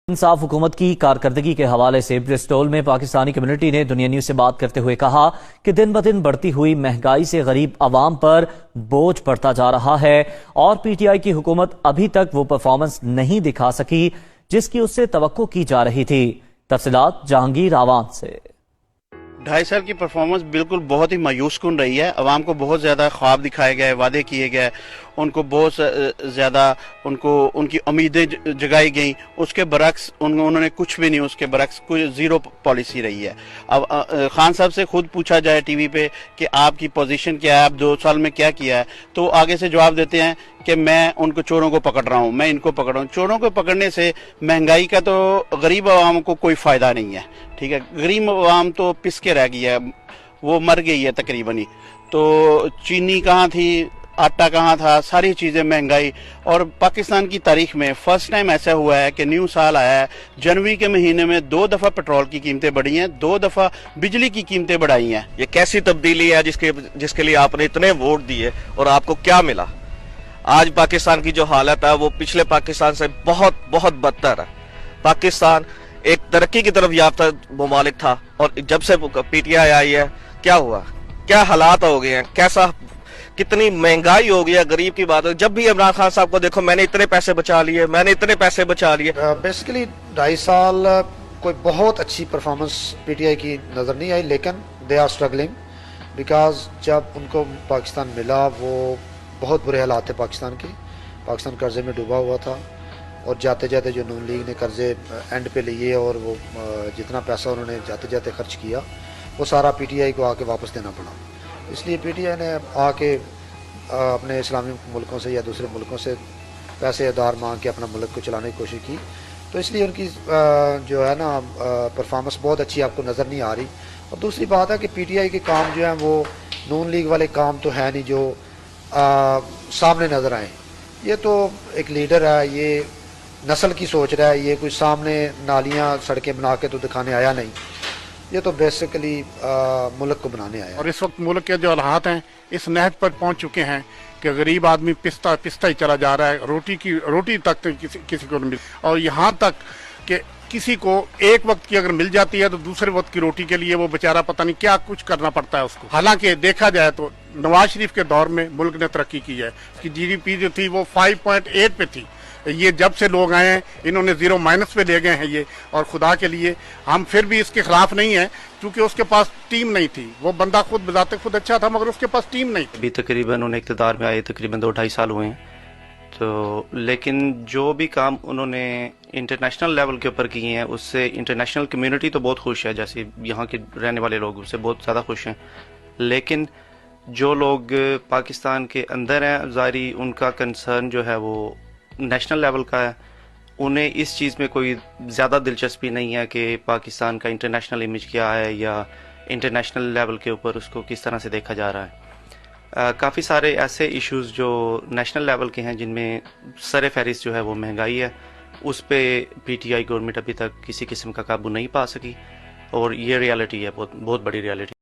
انصاف حکومت کی کارکردگی کے حوالے سے برسٹول میں پاکستانی کمیونٹی نے دنیا نیوز سے بات کرتے ہوئے کہا کہ دن بدن بڑھتی ہوئی مہنگائی سے غریب عوام پر بوجھ پڑتا جا رہا ہے اور پی ٹی آئی کی حکومت ابھی تک وہ پرفارمنس نہیں دکھا سکی جس کی اس سے توقع کی جا رہی تھی۔ تفصیلات جہانگیر آوان سے۔ 2.5 سال کی پرفارمنس بالکل بہت ہی مایوس کن رہی ہے۔ عوام کو بہت زیادہ خواب دکھائے گئے، وعدے کیے گئے، ان کو بہت زیادہ ان کی امیدیں جگائی گئیں، اس کے برعکس انہوں نے کچھ بھی نہیں، اس کے برعکس کوئی زیرو پالیسی رہی ہے۔ اب خان صاحب سے خود پوچھا جائے ٹی وی پہ کہ آپ کی پوزیشن کیا ہے، آپ 2 سال میں کیا کیا ہے، تو آگے سے جواب دیتے ہیں کہ میں ان کو چوروں کو پکڑ رہا ہوں، میں ان کو پکڑ رہا ہوں۔ چوروں کو پکڑنے سے مہنگائی کا تو غریب عوام کو کوئی فائدہ نہیں ہے، ٹھیک ہے، غریب عوام تو پس کے رہ گئی ہے، وہ مر گئی ہے تقریباً ہی۔ تو چینی کہاں تھی، آٹا کہاں تھا، ساری چیزیں مہنگائی۔ اور پاکستان کی تاریخ میں فرسٹ ٹائم ایسا ہوا ہے کہ نیو سال آیا ہے، جنوری کے مہینے میں 2 دفعہ پیٹرول کی قیمتیں بڑھی ہیں، 2 دفعہ بجلی کی قیمتیں بڑھائی ہیں۔ یہ کیسی تبدیلی ہے جس کے لیے آپ نے اتنے ووٹ دیے اور آپ کو کیا ملا؟ آج پاکستان کی جو حالت ہے وہ پچھلے پاکستان سے بہت بہت بدتر ہے۔ پاکستان ایک ترقی کی طرف یافتہ ممالک تھا اور جب سے پی ٹی آئی آئی ہے کیا ہوا، کیا حالات ہو گئے ہیں، کتنی مہنگائی ہو گئی ہے۔ غریب کی بات ہے، جب بھی عمران خان صاحب کو دیکھو میں نے اتنے پیسے بچا لیے، میں نے اتنے پیسے بچا لیے۔ بیسیکلی 2.5 سال کوئی بہت اچھی پرفارمنس پی ٹی آئی کی نظر نہیں آئی، لیکن دے آر اسٹرگلنگ بیکاز جب ان کو پاکستان ملا وہ بہت برے حالات تھے پاکستان قرضے میں ڈوبا ہوا تھا، اور جاتے جاتے جو نون لیگ نے قرضے اینڈ پہ لیے اور وہ جتنا پیسہ انہوں نے جاتے جاتے خرچ کیا وہ سارا پی ٹی آئی کو آ کے واپس دینا پڑا۔ اس لیے پی ٹی آئی نے آ کے اپنے اسلامی ملکوں سے یا دوسرے ملکوں سے پیسے ادھار مانگ کے اپنا ملک کو چلانے کی کوشش کی، تو اس لیے ان کی جو ہے نا پرفارمنس بہت اچھی آپ کو نظر نہیں آ رہی۔ اور دوسری بات ہے کہ پی ٹی آئی کے کام جو ہیں وہ نون لیگ والے کام تو ہے نہیں جو سامنے نظر آئیں۔ یہ تو ایک لیڈر ہے، یہ نسل کی سوچ رہا ہے، یہ کوئی سامنے نالیاں سڑکیں بنا کے تو دکھانے آیا نہیں، یہ تو بیسیکلی ملک کو بنانے آیا۔ اور اس وقت ملک کے جو حالات ہیں اس نہج پر پہنچ چکے ہیں کہ غریب آدمی پستا ہی چلا جا رہا ہے، روٹی تک کسی کو نہیں مل، اور یہاں تک کہ کسی کو ایک وقت کی اگر مل جاتی ہے تو دوسرے وقت کی روٹی کے لیے وہ بیچارہ پتہ نہیں کیا کچھ کرنا پڑتا ہے اس کو۔ حالانکہ دیکھا جائے تو نواز شریف کے دور میں ملک نے ترقی کی ہے، اس کی جی ڈی پی جو تھی وہ 5.8 پہ تھی۔ یہ جب سے لوگ آئے ہیں انہوں نے 0 مائنس پہ لے گئے ہیں یہ، اور خدا کے لیے ہم پھر بھی اس کے خلاف نہیں ہیں کیونکہ اس کے پاس ٹیم نہیں تھی۔ وہ بندہ خود بذات خود اچھا تھا مگر اس کے پاس ٹیم نہیں تھی۔ ابھی تقریباً انہیں اقتدار میں آئے تقریباً 2-2.5 سال ہوئے ہیں، تو لیکن جو بھی کام انہوں نے انٹرنیشنل لیول کے اوپر کیے ہیں اس سے انٹرنیشنل کمیونٹی تو بہت خوش ہے، جیسے یہاں کے رہنے والے لوگ اس سے بہت زیادہ خوش ہیں، لیکن جو لوگ پاکستان کے اندر ہیں ظاہری ان کا کنسرن جو ہے وہ نیشنل لیول کا ہے، انہیں اس چیز میں کوئی زیادہ دلچسپی نہیں ہے کہ پاکستان کا انٹرنیشنل امیج کیا ہے یا انٹرنیشنل لیول کے اوپر اس کو کس طرح سے دیکھا جا رہا ہے۔ کافی سارے ایسے ایشوز جو نیشنل لیول کے ہیں جن میں سر فہرست جو ہے وہ مہنگائی ہے، اس پہ پی ٹی آئی گورنمنٹ ابھی تک کسی قسم کا قابو نہیں پا سکی، اور یہ ریالٹی ہے، بہت بڑی ریالٹی۔